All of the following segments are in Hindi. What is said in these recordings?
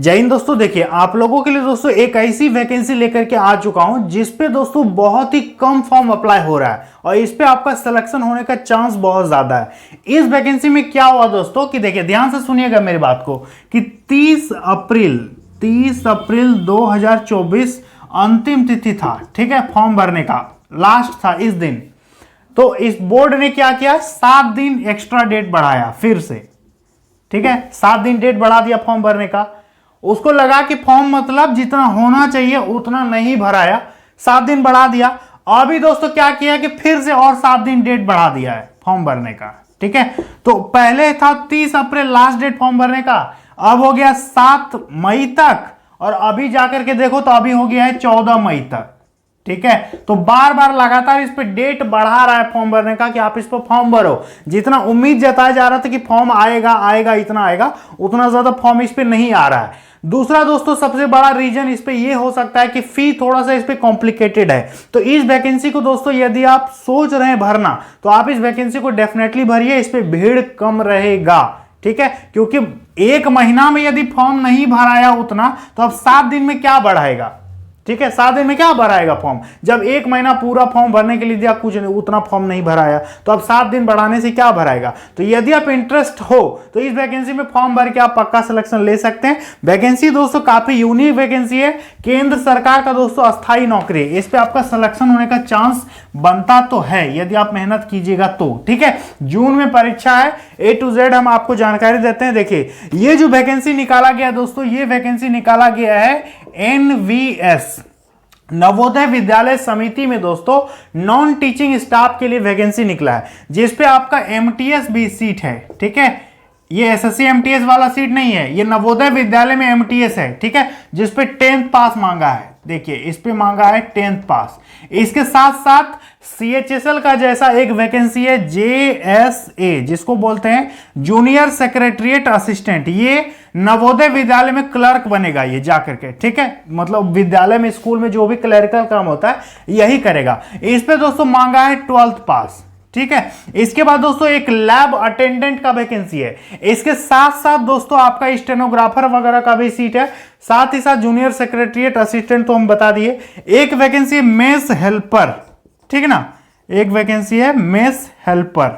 जय हिंद दोस्तों। देखिए आप लोगों के लिए दोस्तों एक ऐसी वैकेंसी लेकर के आ चुका हूं जिसपे दोस्तों बहुत ही कम फॉर्म अप्लाई हो रहा है और इस पे आपका सिलेक्शन होने का चांस बहुत ज्यादा है। इस वैकेंसी में क्या हुआ दोस्तों कि देखिए ध्यान से सुनिएगा मेरी बात को कि 30 अप्रैल 2024 अंतिम तिथि था, ठीक है, फॉर्म भरने का लास्ट था इस दिन। तो इस बोर्ड ने क्या किया, 7 दिन एक्स्ट्रा डेट बढ़ाया फिर से, ठीक है, 7 दिन डेट बढ़ा दिया फॉर्म भरने का। उसको लगा कि फॉर्म मतलब जितना होना चाहिए उतना नहीं भराया, 7 दिन बढ़ा दिया। अभी दोस्तों क्या किया कि फिर से और 7 दिन डेट बढ़ा दिया है फॉर्म भरने का, ठीक है। तो पहले था 30 अप्रैल लास्ट डेट फॉर्म भरने का, अब हो गया 7 मई तक और अभी जाकर के देखो तो अभी हो गया है 14 मई तक, ठीक है। तो बार बार लगातार इस पे डेट बढ़ा रहा है फॉर्म भरने का कि आप इस पर फॉर्म भरो। जितना उम्मीद जताया जा रहा था कि फॉर्म आएगा इतना आएगा, उतना ज्यादा फॉर्म इस पे नहीं आ रहा है। दूसरा दोस्तों सबसे बड़ा रीजन इस पे ये हो सकता है कि फी थोड़ा सा इस पे कॉम्प्लिकेटेड है। तो इस वैकेंसी को दोस्तों यदि आप सोच रहे हैं भरना तो आप इस वैकेंसी को डेफिनेटली भरिए, इस पे भीड़ कम रहेगा, ठीक है। क्योंकि एक महीना में यदि फॉर्म नहीं भराया उतना तो अब 7 दिन में क्या बढ़ाएगा, ठीक है, 7 दिन में क्या भराएगा फॉर्म। जब एक महीना पूरा फॉर्म भरने के लिए दिया, कुछ नहीं, उतना फॉर्म नहीं भराया, तो अब 7 दिन बढ़ाने से क्या भराएगा। तो यदि आप इंटरेस्ट हो तो इस वैकेंसी में फॉर्म भर के आप पक्का सिलेक्शन ले सकते हैं। वैकेंसी दोस्तों काफी यूनिक वैकेंसी है, केंद्र सरकार का दोस्तों अस्थायी नौकरी है। इस पे आपका सिलेक्शन होने का चांस बनता तो है यदि आप मेहनत कीजिएगा तो, ठीक है। जून में परीक्षा है, A to Z हम आपको जानकारी देते हैं। देखिए ये जो वैकेंसी निकाला गया दोस्तों, ये वैकेंसी निकाला गया है NVS नवोदय विद्यालय समिति में दोस्तों नॉन टीचिंग स्टाफ के लिए वैकेंसी निकला है, जिसपे आपका MTS भी सीट है, ठीक है। ये SSC MTS वाला सीट नहीं है, ये नवोदय विद्यालय में MTS है, ठीक है, जिसपे 10th पास मांगा है। देखिए इस पे मांगा है 10th पास। इसके साथ साथ CHSL का जैसा एक वैकेंसी है JSA, जिसको बोलते हैं जूनियर सेक्रेटरिएट असिस्टेंट। ये नवोदय विद्यालय में क्लर्क बनेगा ये जाकर के, ठीक है, मतलब विद्यालय में स्कूल में जो भी क्लरिकल काम होता है यही करेगा। इस पे दोस्तों मांगा है 12th पास, ठीक है। इसके बाद दोस्तों एक लैब अटेंडेंट का वैकेंसी है। इसके साथ साथ दोस्तों आपका स्टेनोग्राफर वगैरह का भी सीट है, साथ ही साथ जूनियर सेक्रेटरिएट असिस्टेंट तो हम बता दिए। एक वैकेंसी है मेस हेल्पर, ठीक है ना, एक वैकेंसी है मेस हेल्पर।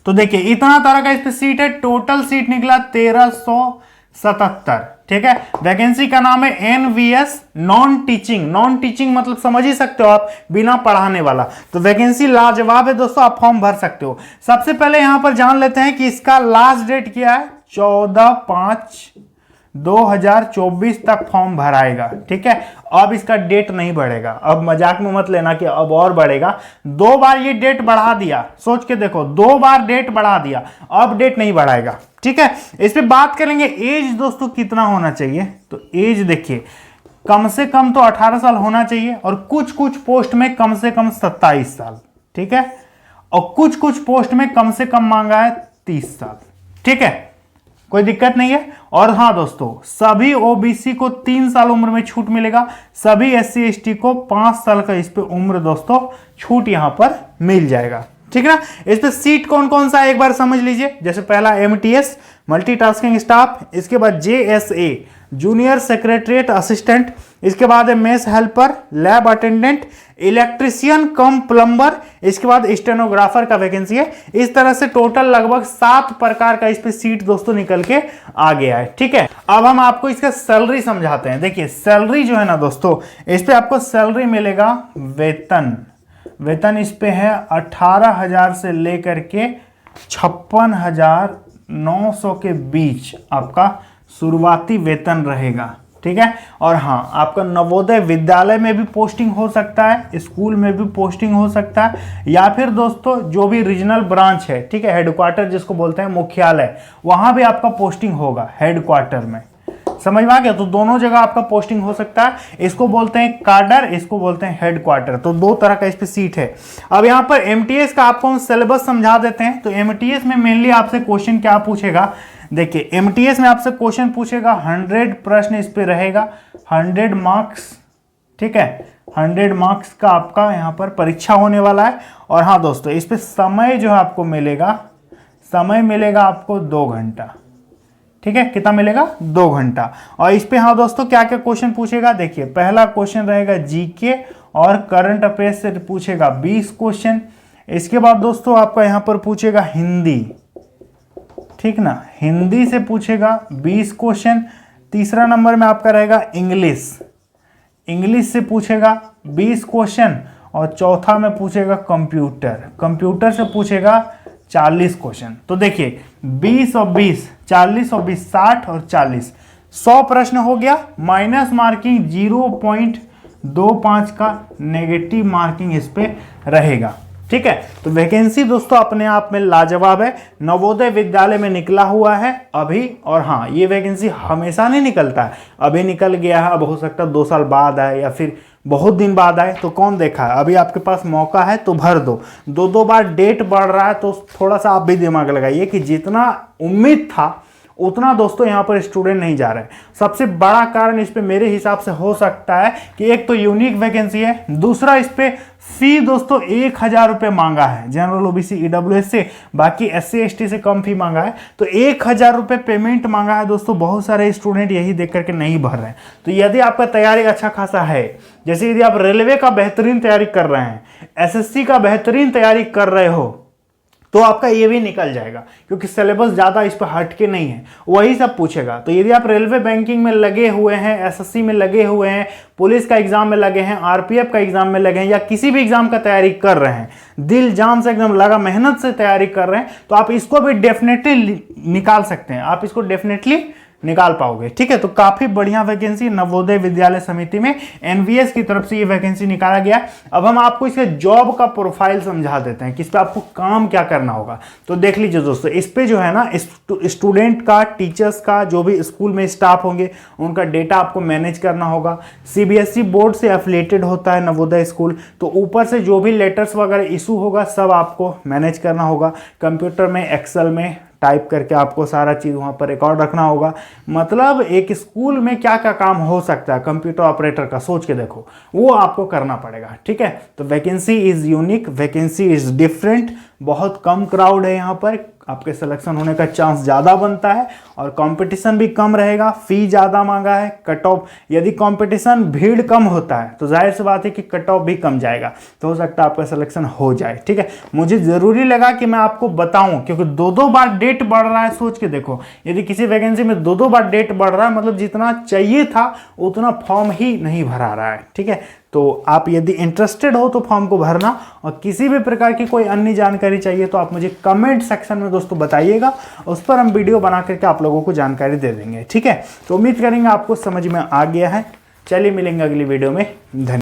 तो देखिए इतना तरह का इस पे सीट है, टोटल सीट निकला 1377, ठीक है। वैकेंसी का नाम है NVS non teaching. Non teaching मतलब समझ ही सकते हो आप, बिना पढ़ाने वाला। तो वैकेंसी लाजवाब है दोस्तों, आप फॉर्म भर सकते हो। सबसे पहले यहां पर जान लेते हैं कि इसका लास्ट डेट क्या है, 14/5/2024 तक फॉर्म भराएगा, ठीक है। अब इसका डेट नहीं बढ़ेगा, अब मजाक में मत लेना कि अब और बढ़ेगा। 2 बार ये डेट बढ़ा दिया, सोच के देखो, 2 बार डेट बढ़ा दिया, अब डेट नहीं बढ़ाएगा, ठीक है। इस पे बात करेंगे एज दोस्तों कितना होना चाहिए। तो एज देखिए कम से कम तो 18 साल होना चाहिए और कुछ कुछ पोस्ट में कम से कम 27 साल, ठीक है, और कुछ कुछ पोस्ट में कम से कम मांगा है 30 साल, ठीक है, कोई दिक्कत नहीं है। और हाँ दोस्तों सभी OBC को 3 साल उम्र में छूट मिलेगा, सभी SC ST को 5 साल का इस पे उम्र दोस्तों छूट यहां पर मिल जाएगा, ठीक है ना। इस पे सीट कौन कौन सा है एक बार समझ लीजिए। जैसे पहला MTS मल्टीटास्किंग स्टाफ, इसके बाद JSA जूनियर सेक्रेटरिएट असिस्टेंट, इसके बाद है mess helper, lab attendant, electrician cum plumber, इसके बाद स्टेनोग्राफर का वैकेंसी है। इस तरह से टोटल लगभग 7 प्रकार का इस पे सीट दोस्तों निकल के आ गया है, ठीक है। अब हम आपको इसका सैलरी समझाते हैं। देखिए सैलरी जो है ना दोस्तों, इस पे आपको सैलरी मिलेगा, वेतन इस पे है 18,000 से लेकर के 56,900 के बीच आपका शुरुआती वेतन रहेगा, ठीक है। और हाँ आपका नवोदय विद्यालय में भी पोस्टिंग हो सकता है, स्कूल में भी पोस्टिंग हो सकता है, या फिर दोस्तों जो भी रीजनल ब्रांच है, ठीक है, हेडक्वार्टर जिसको बोलते हैं मुख्यालय, वहां भी आपका पोस्टिंग होगा हेडक्वार्टर में, समझ में आ गया। तो दोनों जगह आपका पोस्टिंग हो सकता है, इसको बोलते हैं काडर, इसको बोलते हैं हेडक्वार्टर। तो 2 तरह का इस पे सीट है। अब यहाँ पर MTS का आपको हम सिलेबस समझा देते हैं। तो MTS में मेनली आपसे क्वेश्चन क्या पूछेगा, देखिए MTS में आपसे क्वेश्चन पूछेगा, 100 प्रश्न इस पे रहेगा, 100 मार्क्स, ठीक है, 100 मार्क्स का आपका यहाँ पर परीक्षा होने वाला है। और हाँ दोस्तों इस पे समय जो है आपको मिलेगा, समय मिलेगा आपको 2 घंटा, ठीक है, कितना मिलेगा 2 घंटा। और इस पे हाँ दोस्तों क्या क्या क्वेश्चन पूछेगा, देखिए पहला क्वेश्चन रहेगा जीके और करंट अफेयर्स से पूछेगा 20 क्वेश्चन। इसके बाद दोस्तों आपका यहाँ पर पूछेगा हिंदी, ठीक ना, हिंदी से पूछेगा 20 क्वेश्चन। तीसरा नंबर में आपका रहेगा इंग्लिश, इंग्लिश से पूछेगा 20 क्वेश्चन। और चौथा में पूछेगा कंप्यूटर, कंप्यूटर से पूछेगा 40 क्वेश्चन। तो देखिए 20 और 20, 40 और 20, 60 और 40, 100 प्रश्न हो गया। माइनस मार्किंग 0.25 का नेगेटिव मार्किंग इस पे रहेगा, ठीक है। तो वैकेंसी दोस्तों अपने आप में लाजवाब है, नवोदय विद्यालय में निकला हुआ है अभी। और हाँ, ये वैकेंसी हमेशा नहीं निकलता है, अभी निकल गया है, अब हो सकता है 2 साल बाद आए या फिर बहुत दिन बाद आए, तो कौन देखा है। अभी आपके पास मौका है तो भर दो। 2 बार डेट बढ़ रहा है तो थोड़ा सा आप भी दिमाग लगाइए कि जितना उम्मीद था उतना दोस्तों यहाँ पर स्टूडेंट नहीं जा रहे हैं। सबसे बड़ा कारण इस पे मेरे हिसाब से हो सकता है कि एक तो यूनिक वैकेंसी है, दूसरा इस पे फी दोस्तों 1000 रुपये मांगा है जनरल ओबीसी ईडब्ल्यूएस से, बाकी SC ST से कम फी मांगा है। तो 1000 रुपये पेमेंट मांगा है दोस्तों, बहुत सारे स्टूडेंट यही देख करके नहीं भर रहे हैं। तो यदि आपका तैयारी अच्छा खासा है, जैसे यदि आप रेलवे का बेहतरीन तैयारी कर रहे हैं, SSC का बेहतरीन तैयारी कर रहे हो, तो आपका ये भी निकल जाएगा, क्योंकि सिलेबस ज़्यादा इस पर हटके नहीं है, वही सब पूछेगा। तो यदि आप रेलवे बैंकिंग में लगे हुए हैं, SSC में लगे हुए हैं, पुलिस का एग्जाम में लगे हैं, RPF का एग्जाम में लगे हैं, या किसी भी एग्जाम का तैयारी कर रहे हैं, दिल जान से एकदम लगा मेहनत से तैयारी कर रहे हैं, तो आप इसको भी डेफिनेटली निकाल सकते हैं, आप इसको डेफिनेटली निकाल पाओगे, ठीक है। तो काफी बढ़िया वैकेंसी नवोदय विद्यालय समिति में NVS की तरफ से ये वैकेंसी निकाला गया। अब हम आपको इसके जॉब का प्रोफाइल समझा देते हैं कि इस पे आपको काम क्या करना होगा। तो देख लीजिए दोस्तों, इस पे जो है ना स्टूडेंट का, टीचर्स का, जो भी स्कूल में स्टाफ होंगे उनका डेटा आपको मैनेज करना होगा। CBSE बोर्ड से एफिलिएटेड होता है नवोदय स्कूल, तो ऊपर से जो भी लेटर्स वगैरह इशू होगा सब आपको मैनेज करना होगा। कंप्यूटर में, एक्सेल में टाइप करके आपको सारा चीज़ वहाँ पर रिकॉर्ड रखना होगा। मतलब एक स्कूल में क्या क्या काम हो सकता है कंप्यूटर ऑपरेटर का, सोच के देखो, वो आपको करना पड़ेगा, ठीक है। तो vacancy is unique, vacancy is different, बहुत कम क्राउड है यहाँ पर, आपके सिलेक्शन होने का चांस ज़्यादा बनता है और कंपटीशन भी कम रहेगा। फ़ी ज़्यादा मांगा है, कट ऑफ, यदि कंपटीशन भीड़ कम होता है तो जाहिर सी बात है कि कट ऑफ भी कम जाएगा, तो हो सकता है आपका सिलेक्शन हो जाए, ठीक है। मुझे ज़रूरी लगा कि मैं आपको बताऊं, क्योंकि 2 बार डेट बढ़ रहा है। सोच के देखो, यदि किसी वैकेंसी में 2 बार डेट बढ़ रहा है, मतलब जितना चाहिए था उतना फॉर्म ही नहीं भरा रहा है, ठीक है। तो आप यदि इंटरेस्टेड हो तो फॉर्म को भरना, और किसी भी प्रकार की कोई अन्य जानकारी चाहिए तो आप मुझे कमेंट सेक्शन में दोस्तों बताइएगा, उस पर हम वीडियो बना करके आप लोगों को जानकारी दे देंगे, ठीक है। तो उम्मीद करेंगे आपको समझ में आ गया है। चलिए मिलेंगे अगली वीडियो में, धन्यवाद।